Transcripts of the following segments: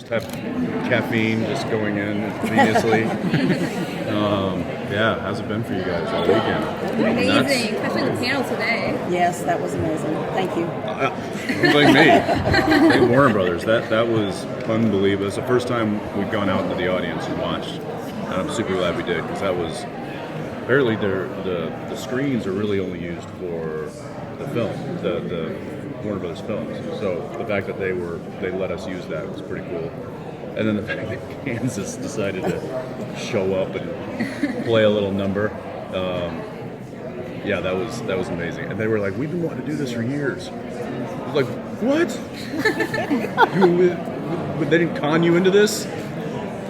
Just have caffeine just going in intravenously. Yeah, how's it been for you guys all weekend? Amazing, especially the panel today. Yes, that was amazing. Thank you. Don't blame me. Thank Warner Brothers. That was unbelievable. It's the first time we've gone out into the audience and watched, and I'm super glad we did, because that was apparently the screens are really only used for the film, the Warner Brothers films. So the fact that they let us use that was pretty cool. And then the fact that Kansas decided to show up and play a little number, yeah, that was amazing. And they were like, "We've been wanting to do this for years." I was like, "What? They didn't con you into this?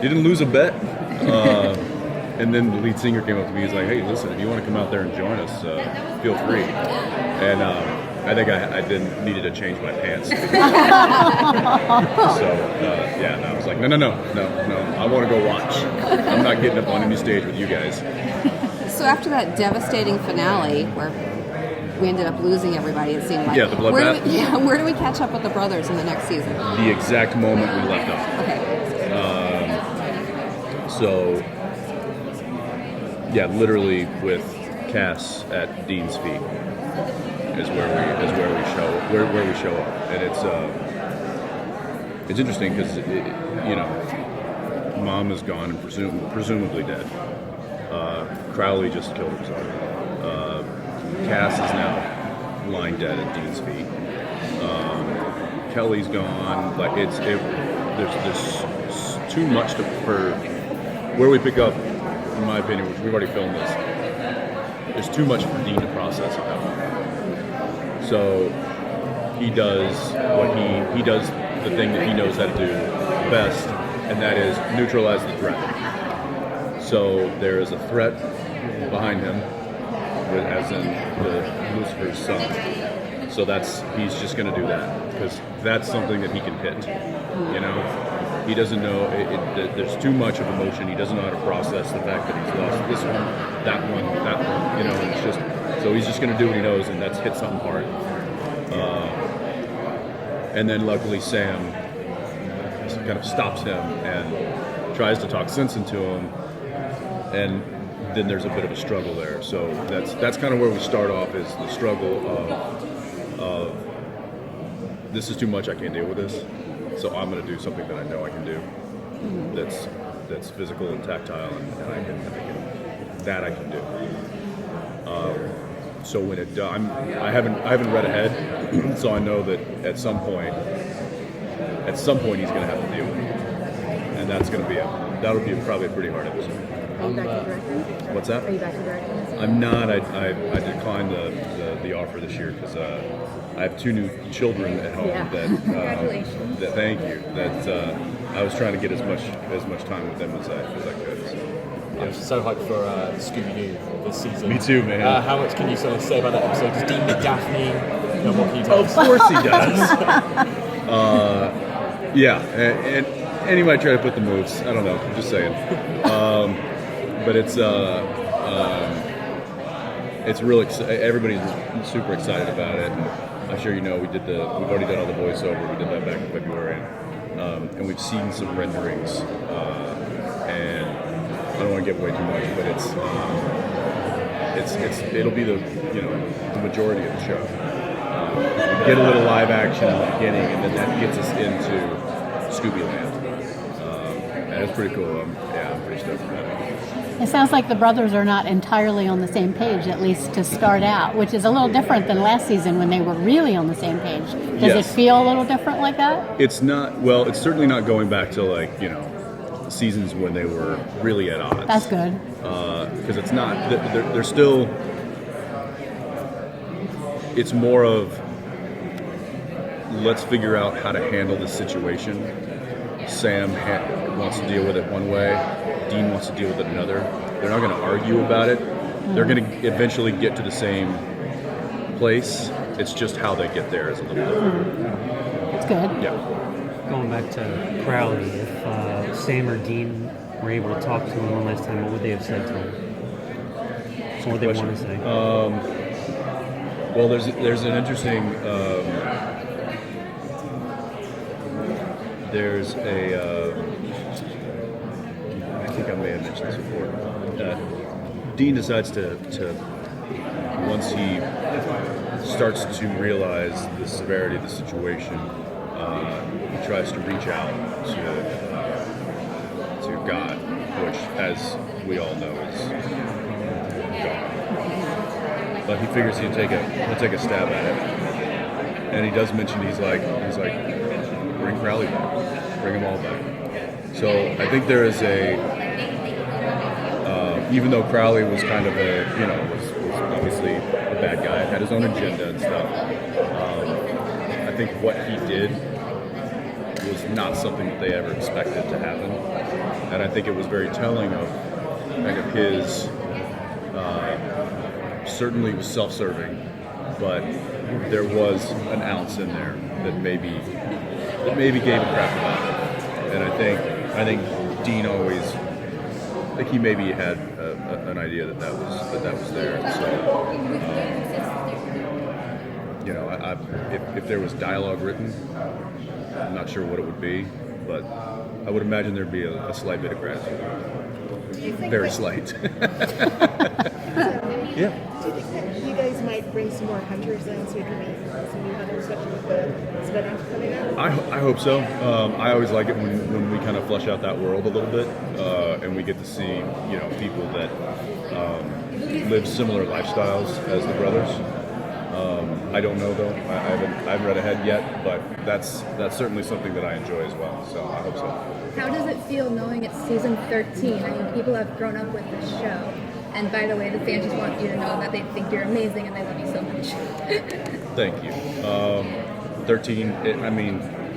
You didn't lose a bet?" And then the lead singer came up to me. He's like, "Hey, listen, if you want to come out there and join us, feel free." And I think I needed to change my pants. So yeah, and I was like, no, I want to go watch. I'm not getting up on any stage with you guys. So after that devastating finale, where we ended up losing everybody, it seemed like. Yeah, the bloodbath. Where do we catch up with the brothers in the next season? The exact moment we left off. Okay. So yeah, literally with Cass at Dean's feet is where we show up, and it's interesting because Mom is gone and presumably dead. Crowley just killed himself. Cass is now lying dead at Dean's feet. Kelly's gone. Like there's too much for where we pick up, in my opinion, which we've already filmed this. There's too much for Dean to process at that moment. So he does he does the thing that he knows how to do best, and that is neutralize the threat. So there is a threat behind him, as in the Lucifer's son. So he's just going to do that because that's something that he can hit. He doesn't know. There's too much of emotion. He doesn't know how to process the fact that he's lost this one, that one. It's just so he's just going to do what he knows, and that's hit something hard. And then luckily Sam kind of stops him and tries to talk sense into him, and then there's a bit of a struggle there. So that's kind of where we start off, is the struggle of this is too much, I can't deal with this, so I'm going to do something that I know I can do. That's physical and tactile, and I can do. So when it does, I haven't read ahead, so I know that at some point he's going to have to deal with it, and that'll be probably a pretty hard episode. Are you back to directing? What's that? Are you back to directing? I'm not. I declined the offer this year because I have 2 new children at home. Yeah. Congratulations. Thank you. That I was trying to get as much time with them as I could. So. I'm so hyped for Scooby-Doo this season. Me too, man. How much can you sort of say about that episode? Does Dean meet Daphne? What can you tell us? Of course he does. Yeah, and he might try to put the moves. I don't know. I'm just saying. But it's really everybody's super excited about it. And I'm sure we've already done all the voiceover. We did that back in February, and we've seen some renderings. And I don't want to give away too much, but it'll be the majority of the show. We get a little live action in the beginning, and then that gets us into Scooby-Land. And it's pretty cool. I'm pretty stoked for that. It sounds like the brothers are not entirely on the same page, at least to start out, which is a little different than last season when they were really on the same page. Does it feel a little different like that? It's not. Well, it's certainly not going back to seasons when they were really at odds. That's good. Because it's not. They're still. It's more of let's figure out how to handle this situation. Sam wants to deal with it one way. Dean wants to deal with it another. They're not going to argue about it. They're going to eventually get to the same place. It's just how they get there is a little different. It's good. Yeah. Going back to Crowley, if Sam or Dean were able to talk to him one last time, what would they have said to him? What would they want to say? Well, there's an interesting there's a, I think I may have mentioned this before. Dean decides to once he starts to realize the severity of the situation, he tries to reach out to God, which, as we all know, is God. But he figures he'll take a stab at it, and he does mention he's like, bring Crowley back, bring them all back. So I think there is even though Crowley was kind of was obviously a bad guy, had his own agenda and stuff. I think what he did was not something that they ever expected to happen, and I think it was very telling of kind of his. Certainly was self-serving, but there was an ounce in there that maybe gave a crap about it. And I think Dean always, I think he maybe had an idea that was there. So, if there was dialogue written, I'm not sure what it would be, but I would imagine there'd be a slight bit of gratitude. Very slight. Yeah. Do you think that you guys might bring some more hunters in, so we can meet some new hunters, especially with the spin-off coming out? I hope so. I always like it when we kind of flesh out that world a little bit, and we get to see people that live similar lifestyles as the brothers. I don't know though. I haven't read ahead yet, but that's certainly something that I enjoy as well. So I hope so. How does it feel knowing it's season 13? I mean, people have grown up with this show. And by the way, the fans just want you to know that they think you're amazing and they love you so much. Thank you. 13,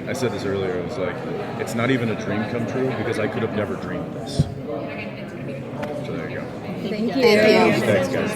I said this earlier, it was like, it's not even a dream come true because I could have never dreamed this. So there you go. Thank you. Thank you. Thanks, guys.